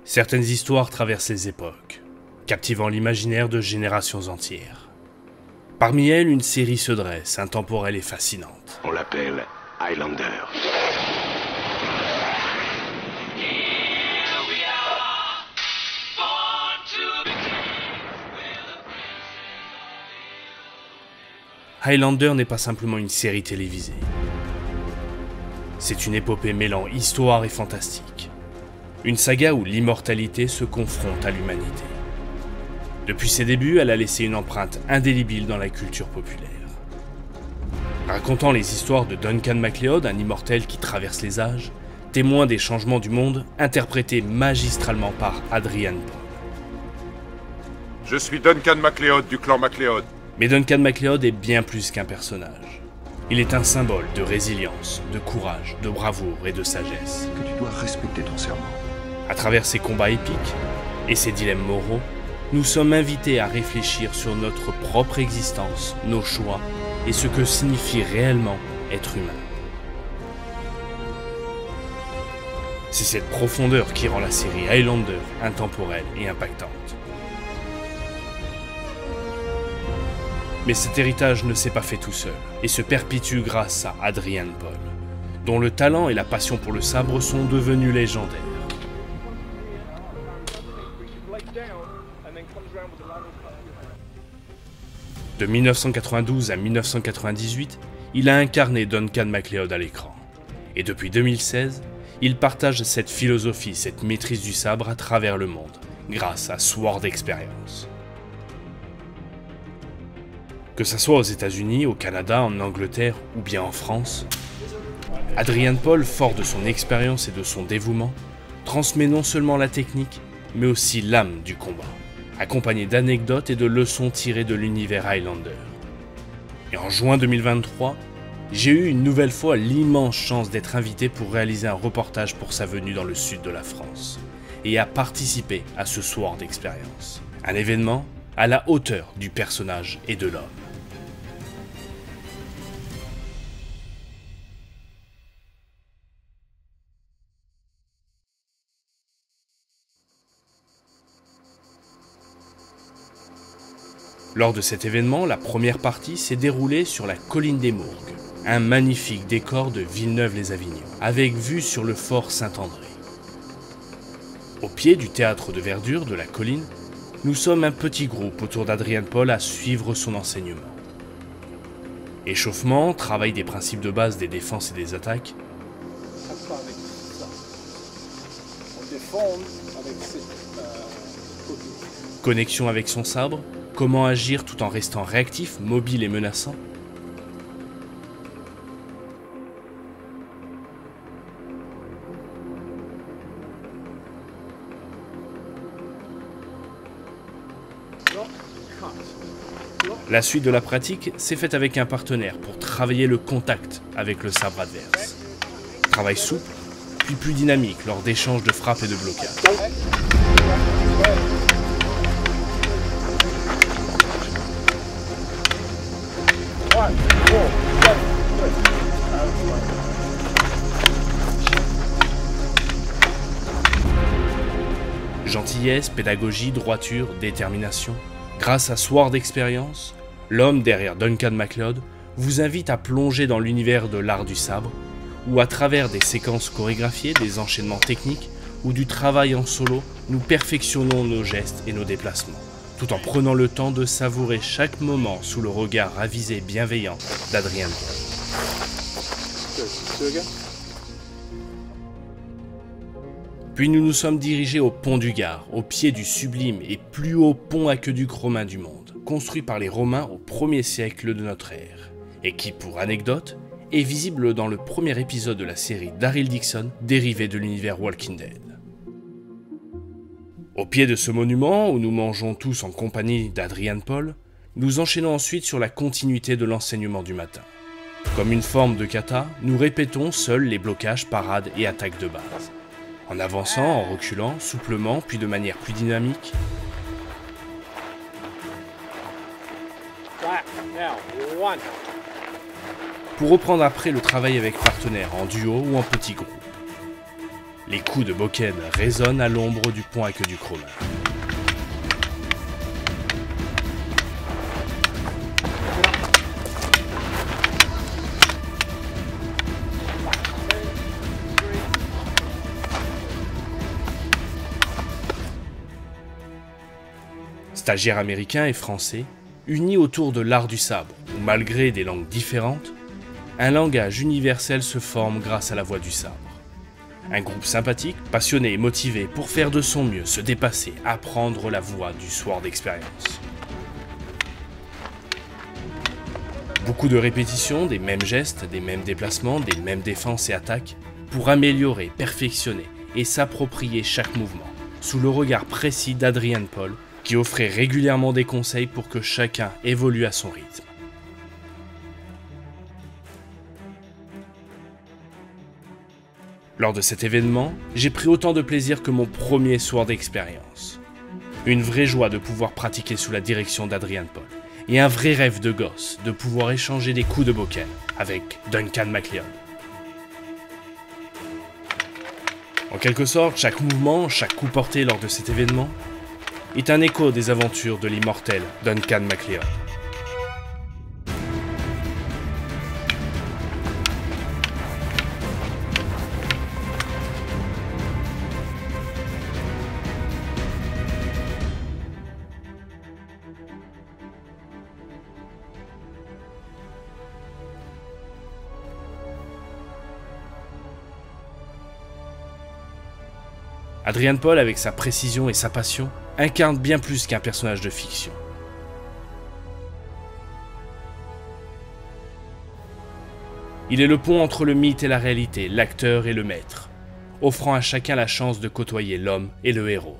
Certaines histoires traversent les époques, captivant l'imaginaire de générations entières. Parmi elles, une série se dresse, intemporelle et fascinante. On l'appelle Highlander. Highlander n'est pas simplement une série télévisée. C'est une épopée mêlant histoire et fantastique. Une saga où l'immortalité se confronte à l'humanité. Depuis ses débuts, elle a laissé une empreinte indélébile dans la culture populaire. Racontant les histoires de Duncan MacLeod, un immortel qui traverse les âges, témoin des changements du monde, interprété magistralement par Adrian Paul. Je suis Duncan MacLeod du clan MacLeod. Mais Duncan MacLeod est bien plus qu'un personnage. Il est un symbole de résilience, de courage, de bravoure et de sagesse. Que tu dois respecter ton serment. À travers ses combats épiques et ses dilemmes moraux, nous sommes invités à réfléchir sur notre propre existence, nos choix et ce que signifie réellement être humain. C'est cette profondeur qui rend la série Highlander intemporelle et impactante. Mais cet héritage ne s'est pas fait tout seul et se perpétue grâce à Adrian Paul, dont le talent et la passion pour le sabre sont devenus légendaires. De 1992 à 1998, il a incarné Duncan MacLeod à l'écran. Et depuis 2016, il partage cette philosophie, cette maîtrise du sabre à travers le monde, grâce à Sword Experience. Que ce soit aux États-Unis, au Canada, en Angleterre ou bien en France, Adrian Paul, fort de son expérience et de son dévouement, transmet non seulement la technique, mais aussi l'âme du combat, accompagné d'anecdotes et de leçons tirées de l'univers Highlander. Et en juin 2023, j'ai eu une nouvelle fois l'immense chance d'être invité pour réaliser un reportage pour sa venue dans le sud de la France, et à participer à ce Sword Experience, un événement à la hauteur du personnage et de l'homme. Lors de cet événement, la première partie s'est déroulée sur la colline des Mourgues, un magnifique décor de Villeneuve-les-Avignon, avec vue sur le fort Saint-André. Au pied du théâtre de verdure de la colline, nous sommes un petit groupe autour d'Adrian Paul à suivre son enseignement. Échauffement, travail des principes de base des défenses et des attaques. Connexion avec son sabre. Comment agir tout en restant réactif, mobile et menaçant? La suite de la pratique s'est faite avec un partenaire pour travailler le contact avec le sabre adverse. Travail souple, puis plus dynamique lors d'échanges de frappes et de blocage. Gentillesse, pédagogie, droiture, détermination. Grâce à Sword Experience, l'homme derrière Duncan MacLeod vous invite à plonger dans l'univers de l'art du sabre, où à travers des séquences chorégraphiées, des enchaînements techniques ou du travail en solo, nous perfectionnons nos gestes et nos déplacements, tout en prenant le temps de savourer chaque moment sous le regard ravisé et bienveillant d'Adrian Paul. Puis nous nous sommes dirigés au pont du Gard, au pied du sublime et plus haut pont aqueduc romain du monde, construit par les Romains au 1er siècle de notre ère, et qui, pour anecdote, est visible dans le premier épisode de la série Daryl Dixon, dérivé de l'univers Walking Dead. Au pied de ce monument, où nous mangeons tous en compagnie d'Adrian Paul, nous enchaînons ensuite sur la continuité de l'enseignement du matin. Comme une forme de kata, nous répétons seuls les blocages, parades et attaques de base. En avançant, en reculant, souplement, puis de manière plus dynamique. Pour reprendre après le travail avec partenaires, en duo ou en petit groupe. Les coups de Bokken résonnent à l'ombre du pont aqueduc romain. Stagiaires américains et français, unis autour de l'art du sabre, où malgré des langues différentes, un langage universel se forme grâce à la voix du sabre. Un groupe sympathique, passionné et motivé pour faire de son mieux, se dépasser, apprendre la voie du Sword Experience. Beaucoup de répétitions, des mêmes gestes, des mêmes déplacements, des mêmes défenses et attaques, pour améliorer, perfectionner et s'approprier chaque mouvement, sous le regard précis d'Adrian Paul, qui offrait régulièrement des conseils pour que chacun évolue à son rythme. Lors de cet événement, j'ai pris autant de plaisir que mon premier Sword Experience. Une vraie joie de pouvoir pratiquer sous la direction d'Adrian Paul, et un vrai rêve de gosse de pouvoir échanger des coups de Bokken avec Duncan MacLeod. En quelque sorte, chaque mouvement, chaque coup porté lors de cet événement est un écho des aventures de l'immortel Duncan MacLeod. Adrian Paul, avec sa précision et sa passion, incarne bien plus qu'un personnage de fiction. Il est le pont entre le mythe et la réalité, l'acteur et le maître, offrant à chacun la chance de côtoyer l'homme et le héros.